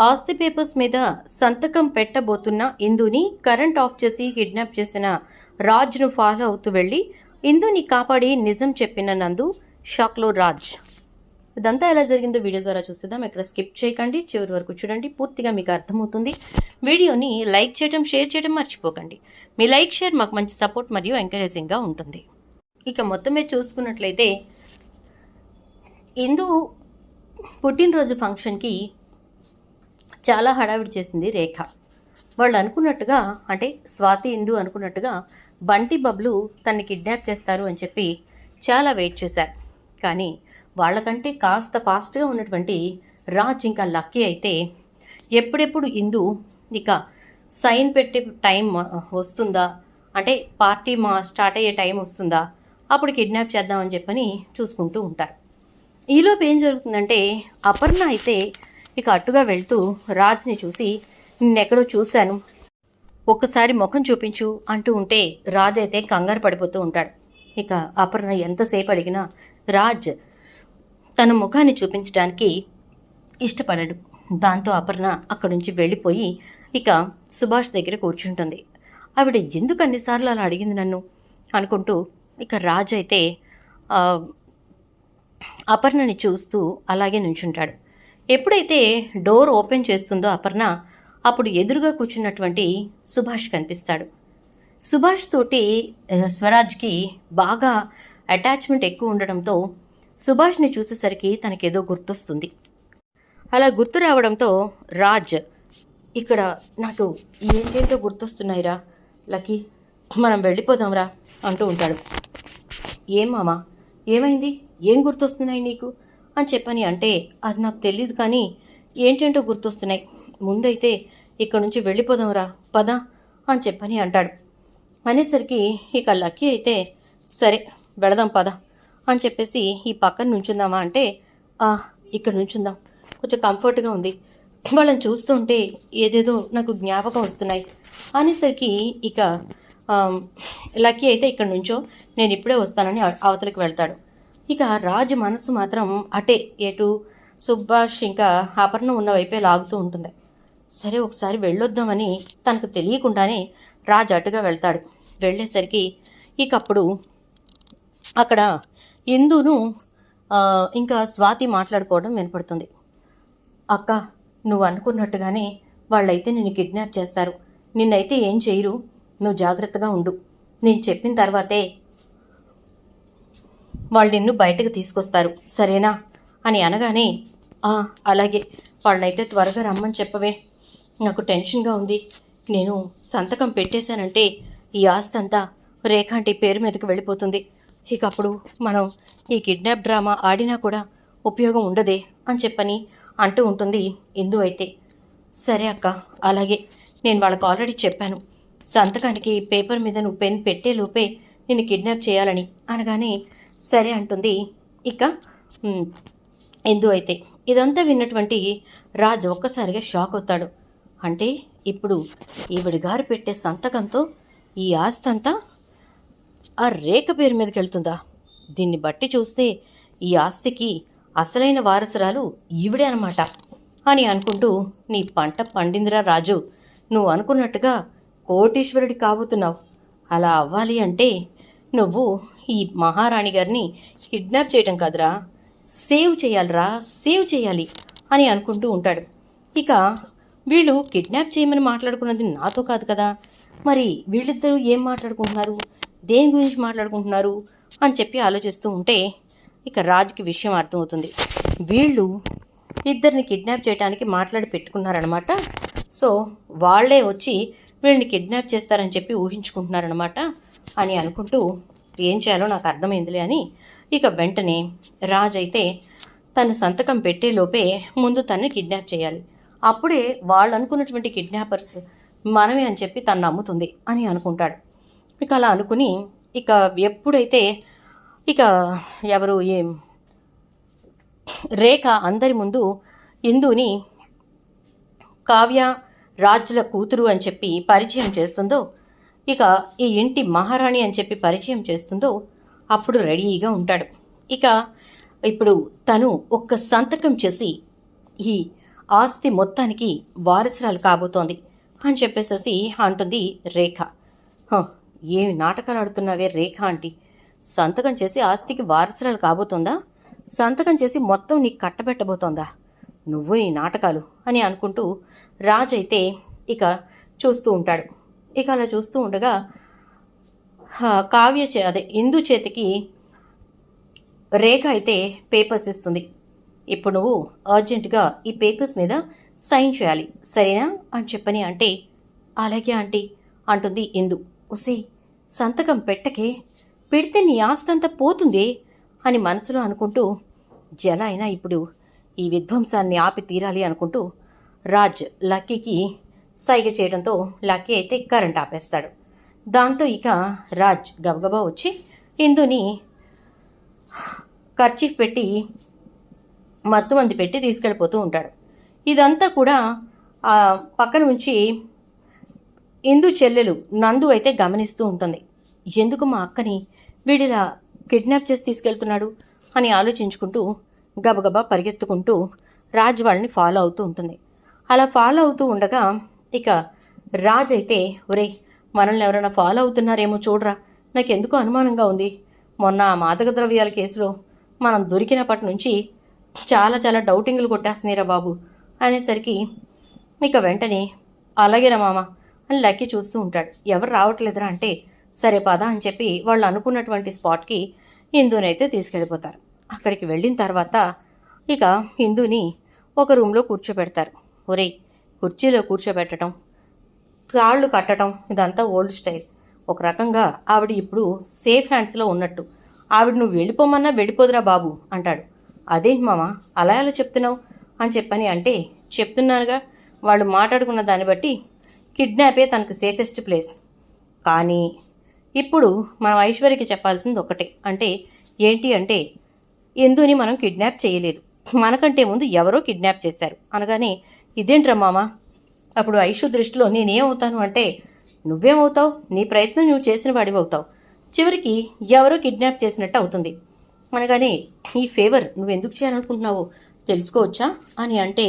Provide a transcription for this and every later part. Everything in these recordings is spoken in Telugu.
ఆస్తి పేపర్స్ మీద సంతకం పెట్టబోతున్న ఇందుని కరెంట్ ఆఫ్ చేసి కిడ్నాప్ చేసిన రాజ్ను ఫాలో అవుతూ వెళ్ళి ఇందుని కాపాడి నిజం చెప్పిన నందు షాక్లో రాజ్. ఇదంతా ఎలా జరిగిందో వీడియో ద్వారా చూసేద్దాం. ఇక్కడ స్కిప్ చేయకండి, చివరి వరకు చూడండి, పూర్తిగా మీకు అర్థమవుతుంది. వీడియోని లైక్ చేయడం, షేర్ చేయడం మర్చిపోకండి. మీ లైక్, షేర్ మాకు మంచి సపోర్ట్ మరియు ఎంకరేజింగ్గా ఉంటుంది. ఇక మొత్తం మీద చూసుకున్నట్లయితే ఇందు పుట్టినరోజు ఫంక్షన్కి చాలా హడావిడి చేసింది రేఖ. వాళ్ళు అనుకున్నట్టుగా, అంటే స్వాతి ఇందు అనుకున్నట్టుగా బంటి బబ్లు తన్ని కిడ్నాప్ చేస్తారు అని చెప్పి చాలా వెయిట్ చేశారు. కానీ వాళ్ళకంటే కాస్త ఫాస్ట్గా ఉన్నటువంటి రాజ్ ఇంకా లక్కీ అయితే ఎప్పుడెప్పుడు ఇందు ఇక సైన్ పెట్టే టైం వస్తుందా, అంటే పార్టీ స్టార్ట్ అయ్యే టైం వస్తుందా, అప్పుడు కిడ్నాప్ చేద్దామని చెప్పని చూసుకుంటూ ఉంటారు. ఈలోపు ఏం జరుగుతుందంటే అపర్ణ అయితే ఇక అట్టుగా వెళ్తూ రాజ్ని చూసి, నిన్నెక్కడో చూశాను, ఒక్కసారి ముఖం చూపించు అంటూ ఉంటే రాజ్ అయితే కంగారు పడిపోతూ ఉంటాడు. ఇక అపర్ణ ఎంతసేపు అడిగినా రాజ్ తన ముఖాన్ని చూపించడానికి ఇష్టపడడు. దాంతో అపర్ణ అక్కడి నుంచి వెళ్ళిపోయి ఇక సుభాష్ దగ్గర కూర్చుంటుంది. ఆవిడ ఎందుకు అన్నిసార్లు అలా అడిగింది నన్ను అనుకుంటూ ఇక రాజ్ అయితే అపర్ణని చూస్తూ అలాగే నుంచుంటాడు. ఎప్పుడైతే డోర్ ఓపెన్ చేస్తుందో అపర్ణ, అప్పుడు ఎదురుగా కూర్చున్నటువంటి సుభాష్ కనిపిస్తాడు. సుభాష్ తోటి స్వరాజ్కి బాగా అటాచ్మెంట్ ఎక్కువ ఉండడంతో సుభాష్ని చూసేసరికి తనకేదో గుర్తొస్తుంది. అలా గుర్తు రావడంతో రాజ్, ఇక్కడ నాకు ఏంటేంటో గుర్తొస్తున్నాయిరా లక్కీ, మనం వెళ్ళిపోదాంరా అంటూ ఉంటాడు. ఏం మామా, ఏమైంది, ఏం గుర్తొస్తున్నాయి నీకు అని చెప్పని అంటే, అది నాకు తెలియదు కానీ ఏంటేంటో గుర్తొస్తున్నాయి, ముందైతే ఇక్కడ నుంచి వెళ్ళిపోదాంరా పదా అని చెప్పని అంటాడు. అనేసరికి ఇక లక్కీ అయితే సరే వెళదాం పదా అని చెప్పేసి ఈ పక్కన నుంచుందామా అంటే, ఇక్కడ నుంచుందాం, కొంచెం కంఫర్ట్గా ఉంది, వాళ్ళని చూస్తుంటే ఏదేదో నాకు జ్ఞాపకం వస్తున్నాయి అనేసరికి ఇక లక్కీ అయితే ఇక్కడ నుంచో, నేను ఇప్పుడే వస్తానని అవతలికి వెళ్తాడు. ఇక రాజు మనసు మాత్రం అటే, ఎటు సుభాష్ ఇంకా అపర్ణ ఉన్న వైపే లాగుతూ ఉంటుంది. సరే ఒకసారి వెళ్ళొద్దామని తనకు తెలియకుండానే రాజు అటుగా వెళ్తాడు. వెళ్ళేసరికి ఇక అప్పుడు అక్కడ ఇందును ఇంకా స్వాతి మాట్లాడుకోవడం వినపడుతుంది. అక్క, నువ్వు అనుకున్నట్టుగానే వాళ్ళైతే నిన్ను కిడ్నాప్ చేస్తారు, నిన్నైతే ఏం చేయరు, నువ్వు జాగ్రత్తగా ఉండు, నేను చెప్పిన తర్వాతే వాళ్ళు నిన్ను బయటకు తీసుకొస్తారు సరేనా అని అనగానే, అలాగే, వాళ్ళైతే త్వరగా రమ్మని చెప్పవే, నాకు టెన్షన్గా ఉంది, నేను సంతకం పెట్టేశానంటే ఈ ఆస్తి అంతా రేఖాంటి పేరు మీదకి వెళ్ళిపోతుంది, ఇక అప్పుడు మనం ఈ కిడ్నాప్ డ్రామా ఆడినా కూడా ఉపయోగం ఉండదే అని చెప్పని అంటూ ఉంటుంది ఇందు అయితే. సరే అక్క, అలాగే, నేను వాళ్ళకు ఆల్రెడీ చెప్పాను, సంతకానికి పేపర్ మీద నువ్వు పెన్ పెట్టే లోపే నేను కిడ్నాప్ చేయాలని అనగానే సరే అంటుంది ఇక ఇందు అయితే. ఇదంతా విన్నటువంటి రాజు ఒక్కసారిగా షాక్ అవుతాడు. అంటే ఇప్పుడు ఈవిడి గారు పెట్టే సంతకంతో ఈ ఆస్తి అంతా ఆ రేఖ పేరు మీదకి వెళ్తుందా? దీన్ని బట్టి చూస్తే ఈ ఆస్తికి అసలైన వారసురాలు ఈవిడే అనమాట అని అనుకుంటూ, నీ పంట పండిందిరా రాజు, నువ్వు అనుకున్నట్టుగా కోటీశ్వరుడి కాబోతున్నావు, అలా అవ్వాలి అంటే నువ్వు ఈ మహారాణి గారిని కిడ్నాప్ చేయడం కాదురా, సేవ్ చేయాలిరా, సేవ్ చేయాలి అని అనుకుంటూ ఉంటాడు. ఇక వీళ్ళు కిడ్నాప్ చేయమని మాట్లాడుకున్నది నాతో కాదు కదా, మరి వీళ్ళిద్దరూ ఏం మాట్లాడుకుంటున్నారు, దేని గురించి మాట్లాడుకుంటున్నారు అని చెప్పి ఆలోచిస్తూ ఉంటే ఇక రాజుకి విషయం అర్థమవుతుంది. వీళ్ళు ఇద్దరిని కిడ్నాప్ చేయడానికి మాట్లాడి పెట్టుకున్నారనమాట. సో వాళ్ళే వచ్చి వీళ్ళని కిడ్నాప్ చేస్తారని చెప్పి ఊహించుకుంటున్నారనమాట అని అనుకుంటూ, ఏం చేయాలో నాకు అర్థమైందిలే అని ఇక వెంటనే రాజ్ అయితే తను సంతకం పెట్టేలోపే ముందు తన్ని కిడ్నాప్ చేయాలి, అప్పుడే వాళ్ళు అనుకున్నటువంటి కిడ్నాపర్స్ మనమే అని చెప్పి తను నమ్ముతుంది అని అనుకుంటాడు. ఇక అలా అనుకుని ఇక ఎప్పుడైతే ఇక ఎవరు రేఖ అందరి ముందు ఇందుని కావ్య రాజ్ల కూతురు అని చెప్పి పరిచయం చేస్తుందో, ఇక ఈ ఇంటి మహారాణి అని చెప్పి పరిచయం చేస్తుందో, అప్పుడు రెడీగా ఉంటాడు. ఇక ఇప్పుడు తను ఒక్క సంతకం చేసి ఈ ఆస్తి మొత్తానికి వారసురాలు కాబోతోంది అని చెప్పేసేసి అంటుంది రేఖ. ఏమి నాటకాలు ఆడుతున్నావే రేఖ ఆంటీ, సంతకం చేసి ఆస్తికి వారసురాలు కాబోతోందా? సంతకం చేసి మొత్తం నీకు కట్టబెట్టబోతోందా? నువ్వు నీ నాటకాలు అని అనుకుంటూ రాజ్ అయితే ఇక చూస్తూ ఉంటాడు. ఇక అలా చూస్తూ ఉండగా అదే ఇందు చేతికి రేఖ అయితే పేపర్స్ ఇస్తుంది. ఇప్పుడు నువ్వు అర్జెంటుగా ఈ పేపర్స్ మీద సైన్ చేయాలి, సరేనా అని చెప్పని అంటే, అలాగే ఆంటీ అంటుంది ఇందు. ఒసే, సంతకం పెట్టకే, పెడితే నీ ఆస్తంతా పోతుంది అని మనసులో అనుకుంటూ జల అయినా ఇప్పుడు ఈ విధ్వంసాన్ని ఆపి తీరాలి అనుకుంటూ రాజ్ లక్కీకి సైగ చేయడంతో లక్కీ అయితే కరెంట్ ఆపేస్తాడు. దాంతో ఇక రాజ్ గబగబా వచ్చి ఇందుని కర్చీఫ్ పెట్టి మత్తుమంది పెట్టి తీసుకెళ్ళిపోతూ ఉంటాడు. ఇదంతా కూడా పక్కన ఉంచి ఇందు చెల్లెలు నందు అయితే గమనిస్తూ ఉంటుంది. ఎందుకు మా అక్కని వీడిలా కిడ్నాప్ చేసి తీసుకెళ్తున్నాడు అని ఆలోచించుకుంటూ గబగబా పరిగెత్తుకుంటూ రాజ్ వాళ్ళని ఫాలో అవుతూ ఉంటుంది. అలా ఫాలో అవుతూ ఉండగా ఇక రాజ్ అయితే, ఒరేయ్ మనల్ని ఎవరైనా ఫాలో అవుతున్నారేమో చూడరా, నాకెందుకు అనుమానంగా ఉంది. మొన్న మాదక ద్రవ్యాల కేసులో మనం దొరికినప్పటి నుంచి చాలా చాలా డౌటింగ్లు కొట్టేస్తున్నాయిరా బాబు అనేసరికి ఇక వెంటనే అలాగేరా మామ అని లక్కీ చూస్తూ ఉంటాడు. ఎవరు రావట్లేదురా అంటే, సరే పద అని చెప్పి వాళ్ళు అనుకున్నటువంటి స్పాట్కి హిందూనైతే తీసుకెళ్ళిపోతారు. అక్కడికి వెళ్ళిన తర్వాత ఇక హిందూని ఒక రూమ్లో కూర్చోబెడతారు. ఒరేయ్, కుర్చీలో కూర్చోబెట్టడం, కాళ్ళు కట్టడం ఇదంతా ఓల్డ్ స్టైల్. ఒక రకంగా ఆవిడ ఇప్పుడు సేఫ్ హ్యాండ్స్లో ఉన్నట్టు. ఆవిడ నువ్వు వెళ్ళిపోమన్నా వెళ్ళిపోదురా బాబు అంటాడు. అదేంటి మామ అలా ఎలా చెప్తున్నావు అని చెప్పని అంటే, చెప్తున్నానుగా, వాళ్ళు మాట్లాడుకున్న దాన్ని బట్టి కిడ్నాపే తనకు సేఫెస్ట్ ప్లేస్. కానీ ఇప్పుడు మనం ఐశ్వర్యకి చెప్పాల్సింది ఒకటే, అంటే ఏంటి అంటే, ఎందుని మనం కిడ్నాప్ చేయలేదు, మనకంటే ముందు ఎవరో కిడ్నాప్ చేశారు అనగానే, ఇదేంట్రా మామ, అప్పుడు ఐషు దృష్టిలో నేనేమవుతాను అంటే, నువ్వేమవుతావు, నీ ప్రయత్నం నువ్వు చేసిన వాడివవుతావు, చివరికి ఎవరో కిడ్నాప్ చేసినట్టు అవుతుంది అనగానే, ఈ ఫేవర్ నువ్వెందుకు చేయాలనుకుంటున్నావో తెలుసుకోవచ్చా అని అంటే,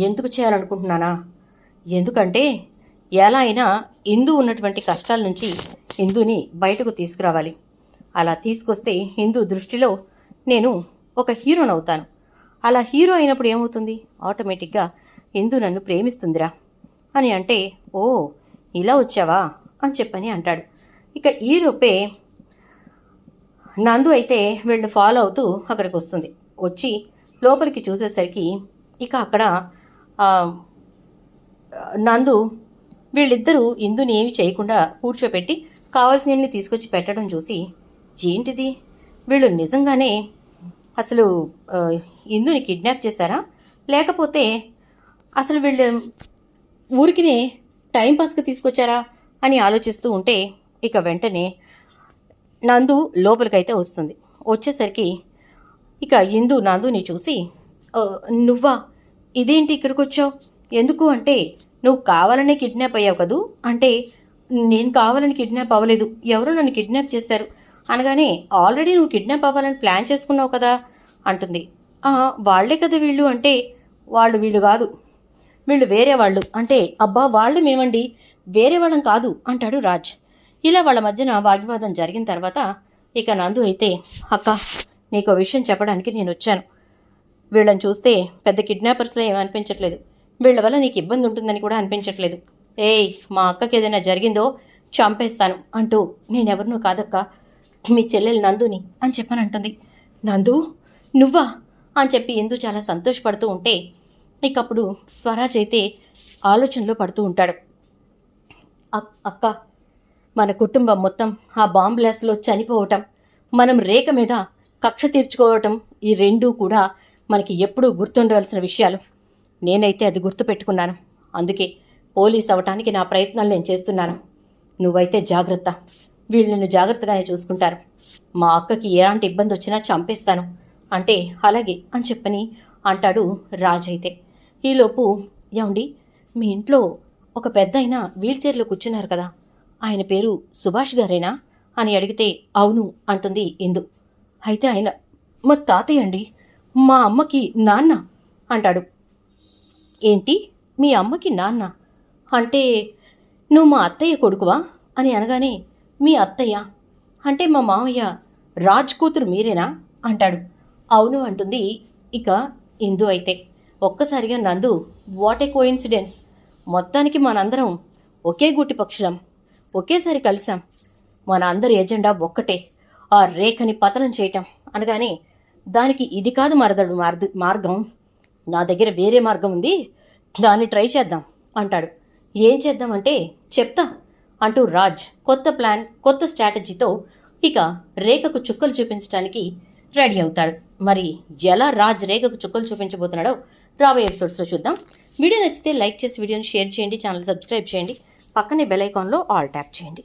ఎందుకు చేయాలనుకుంటున్నానా, ఎందుకంటే ఎలా అయినా ఇందు ఉన్నటువంటి కష్టాల నుంచి ఇందుని బయటకు తీసుకురావాలి. అలా తీసుకొస్తే ఇందు దృష్టిలో నేను ఒక హీరోనవుతాను. అలా హీరో అయినప్పుడు ఏమవుతుంది, ఆటోమేటిక్గా ఇందు నన్ను ప్రేమిస్తుందిరా అని అంటే, ఓ ఇలా వచ్చావా అని చెప్పని అంటాడు. ఇక ఈలోపే నందు అయితే వీళ్ళని ఫాలో అవుతూ అక్కడికి వస్తుంది. వచ్చి లోపలికి చూసేసరికి ఇక అక్కడ నందు వీళ్ళిద్దరూ ఇందుని ఏమి చేయకుండా కూర్చోపెట్టి కావాల్సినవి తీసుకొచ్చి పెట్టడం చూసి, ఏంటిది, వీళ్ళు నిజంగానే అసలు ఇందుని కిడ్నాప్ చేశారా, లేకపోతే అసలు వీళ్ళు ఊరికినే టైంపాస్కి తీసుకొచ్చారా అని ఆలోచిస్తూ ఉంటే ఇక వెంటనే నందు లోపలికైతే వస్తుంది. వచ్చేసరికి ఇక ఇందు నందుని చూసి, నువ్వా, ఇదేంటి ఇక్కడికి వచ్చావు, ఎందుకు అంటే, నువ్వు కావాలనే కిడ్నాప్ అయ్యావు కదూ అంటే, నేను కావాలని కిడ్నాప్ అవ్వలేదు, ఎవరో నన్ను కిడ్నాప్ చేశారు అనగానే, ఆల్రెడీ నువ్వు కిడ్నాప్ అవ్వాలని ప్లాన్ చేసుకున్నావు కదా అంటుంది. వాళ్లే కదా వీళ్ళు అంటే, వాళ్ళు వీళ్ళు కాదు, వీళ్ళు వేరే వాళ్ళు అంటే, అబ్బా వాళ్ళు మేమండి, వేరే వాళ్ళం కాదు అంటాడు రాజ్. ఇలా వాళ్ళ మధ్యన వాగ్వివాదం జరిగిన తర్వాత ఇక నందు అయితే, అక్క నీకో విషయం చెప్పడానికి నేను వచ్చాను. వీళ్ళని చూస్తే పెద్ద కిడ్నాపర్స్లో ఏమనిపించట్లేదు, వీళ్ళ వల్ల నీకు ఇబ్బంది ఉంటుందని కూడా అనిపించట్లేదు. ఏయ్, మా అక్కకి ఏదైనా జరిగిందో చంపేస్తాను అంటూ, నేనెవరినో కాదక్క, మీ చెల్లెలు నందుని అని చెప్పని అంటుంది. నందు నువ్వా అని చెప్పి ఇందు చాలా సంతోషపడుతూ ఉంటే ఇకప్పుడు స్వరాజ్ అయితే ఆలోచనలో పడుతూ ఉంటాడు. అక్క, మన కుటుంబం మొత్తం ఆ బాంబ్ బ్లాస్ట్లో చనిపోవటం, మనం రేఖ మీద కక్ష తీర్చుకోవటం, ఈ రెండూ కూడా మనకి ఎప్పుడూ గుర్తుండవలసిన విషయాలు. నేనైతే అది గుర్తుపెట్టుకున్నాను, అందుకే పోలీస్ అవటానికి నా ప్రయత్నాలు నేను చేస్తున్నాను. నువ్వైతే జాగ్రత్త, వీళ్ళను జాగ్రత్తగానే చూసుకుంటారు. మా అక్కకి ఎలాంటి ఇబ్బంది వచ్చినా చంపేస్తాను అంటే, అలాగే అని చెప్పని అంటాడు రాజ్ అయితే. ఈలోపు, ఏమండి మీ ఇంట్లో ఒక పెద్ద ఆయన వీల్ చైర్లో కూర్చున్నారు కదా, ఆయన పేరు సుభాష్ గారేనా అని అడిగితే, అవును అంటుంది ఇందు. అయితే ఆయన మా తాతయ్య అండి, మా అమ్మకి నాన్న అంటాడు. ఏంటి మీ అమ్మకి నాన్న అంటే నువ్వు మా అత్తయ్య కొడుకువా అని అనగానే మీ అత్తయ్య అంటే మా మామయ్య రాజ్ కూతురు మీరేనా అంటాడు. అవును అంటుంది ఇక ఇందు అయితే. ఒక్కసారిగా నందు వాట్ ఏ కోయిన్సిడెన్స్, మొత్తానికి మనందరం ఒకే గుట్టి పక్షులం, ఒకేసారి కలిసాం, మన అందరి ఎజెండా ఒక్కటే, ఆ రేఖని పతనం చేయటం అనగానే దానికి ఇది కాదు మరదడు మార్గం, నా దగ్గర వేరే మార్గం ఉంది, దాన్ని ట్రై చేద్దాం అంటాడు. ఏం చేద్దామంటే చెప్తా అంటూ రాజ్ కొత్త ప్లాన్ కొత్త స్ట్రాటజీతో ఇక రేఖకు చుక్కలు చూపించడానికి రెడీ అవుతాడు. మరి ఎలా రాజ్ రేఖకు చుక్కలు చూపించబోతున్నాడో రాబోయే ఎపిసోడ్స్లో చూద్దాం. వీడియో నచ్చితే లైక్ చేసి వీడియోని షేర్ చేయండి, ఛానల్ సబ్స్క్రైబ్ చేయండి, పక్కనే బెల్ ఐకాన్లో ఆల్ ట్యాప్ చేయండి.